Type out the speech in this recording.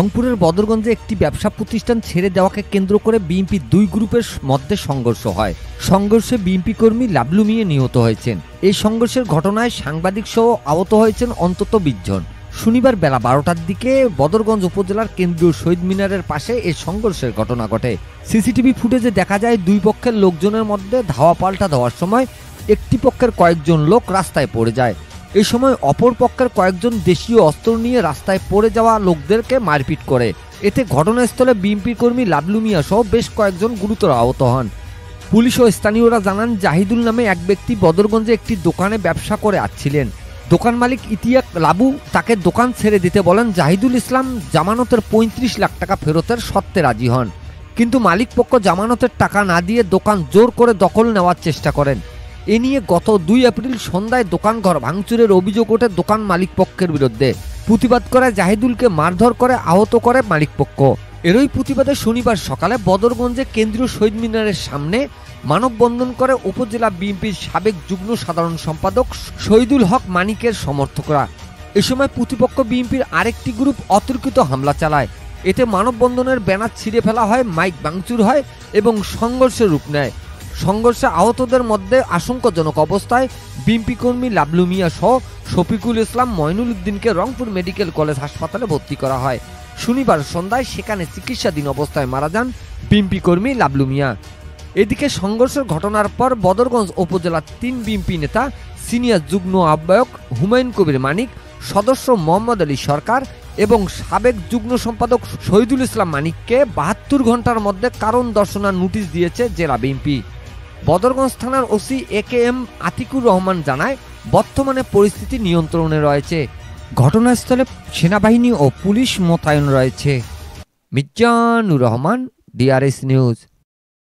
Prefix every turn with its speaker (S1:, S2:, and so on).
S1: রংপুরের বদরগঞ্জে একটি ব্যবসা প্রতিষ্ঠান ছেড়ে দেওয়াকে কেন্দ্র করে বিএনপি দুই গ্রুপের মধ্যে সংঘর্ষ হয়। সংঘর্ষে বিএনপি কর্মী লাবলু মিয়া নিহত হয়েছেন। এই সংঘর্ষের ঘটনায় সাংবাদিক সহ আহত হয়েছেন অন্তত 20 জন। শনিবার বেলা 12টার দিকে বদরগঞ্জ উপজেলার কেন্দ্রীয় শহীদ মিনারের পাশে এই সংঘর্ষের ঘটনা ঘটে। সিসিটিভি ফুটেজে দেখা যায় দুই পক্ষের লোকজনের মধ্যে ধাওয়া পাল্টা দেওয়ার সময় একটি পক্ষের কয়েকজন লোক রাস্তায় পড়ে যায়। এই সময় অপর পক্ষের কয়েকজন দেশীয় অস্ত্র নিয়ে রাস্তায় পড়ে যাওয়া লোকদেরকে মারপিট করে। এতে ঘটনাস্থলে বিএনপি কর্মী লাবলু মিয়া সহ বেশ কয়েকজন গুরুতর আহত হন। পুলিশ ও স্থানীয়রা জানান, জাহিদুল নামে এক ব্যক্তি বদরগঞ্জে একটি দোকানে ব্যবসা করে আসছিলেন। দোকান মালিক ইতিয়াক লাবু তাকে দোকান ছেড়ে দিতে বলেন। জাহিদুল ইসলাম জামানতের 35 লাখ টাকা ফেরতের শর্তে রাজি হন, কিন্তু মালিক পক্ষ জামানতের টাকা না দিয়ে দোকান জোর করে দখল নেওয়ার চেষ্টা করেন। এ নিয়ে গত 2 এপ্রিল সন্ধ্যায় দোকানঘর ভাঙচুরের অভিযোগ ওঠে দোকান মালিক পক্ষের বিরুদ্ধে। প্রতিবাদ করে জাহিদুলকে মারধর করে আহত করে মালিক পক্ষ। এরই প্রতিবাদে শনিবার সকালে বদরগঞ্জে কেন্দ্রীয় শহীদ মিনারের সামনে মানববন্ধন করে উপজেলা বিএনপির সাবেক যুগ্ম সাধারণ সম্পাদক শহীদুল হক মানিকের সমর্থকরা। এ সময় প্রতিপক্ষ বিএনপির আরেকটি গ্রুপ অতর্কিত হামলা চালায়। এতে মানববন্ধনের ব্যানার ছিঁড়ে ফেলা হয়, মাইক ভাঙচুর হয় এবং সংঘর্ষের রূপ নেয়। সংঘর্ষে আহতদের মধ্যে আশঙ্কাজনক অবস্থায় বিএনপি কর্মী লাবলু মিয়া সহ শফিকুল ইসলাম মইনুল উদ্দিনকে রংপুর মেডিকেল কলেজ হাসপাতালে ভর্তি করা হয়। শনিবার সন্ধ্যায় সেখানে চিকিৎসাধীন অবস্থায় মারা যান বিএনপি কর্মী লাবলু মিয়া। এদিকে সংঘর্ষের ঘটনার পর বদরগঞ্জ উপজেলার 3 বিএনপি নেতা, সিনিয়র যুগ্ম আহ্বায়ক হুমায়ুন কবির মানিক, সদস্য মোহাম্মদ আলী সরকার এবং সাবেক যুগ্ম সম্পাদক শহীদুল ইসলাম মানিককে 72 ঘন্টার মধ্যে কারণ দর্শানোর নোটিশ দিয়েছে জেলা বিএনপি। বদরগঞ্জ থানার ওসি AKM আতিকুর রহমান জানায়, বর্তমানে পরিস্থিতি নিয়ন্ত্রণে রয়েছে। ঘটনাস্থলে সেনাবাহিনী ও পুলিশ মোতায়েন রয়েছে। Mizanur Rahman, DRS news.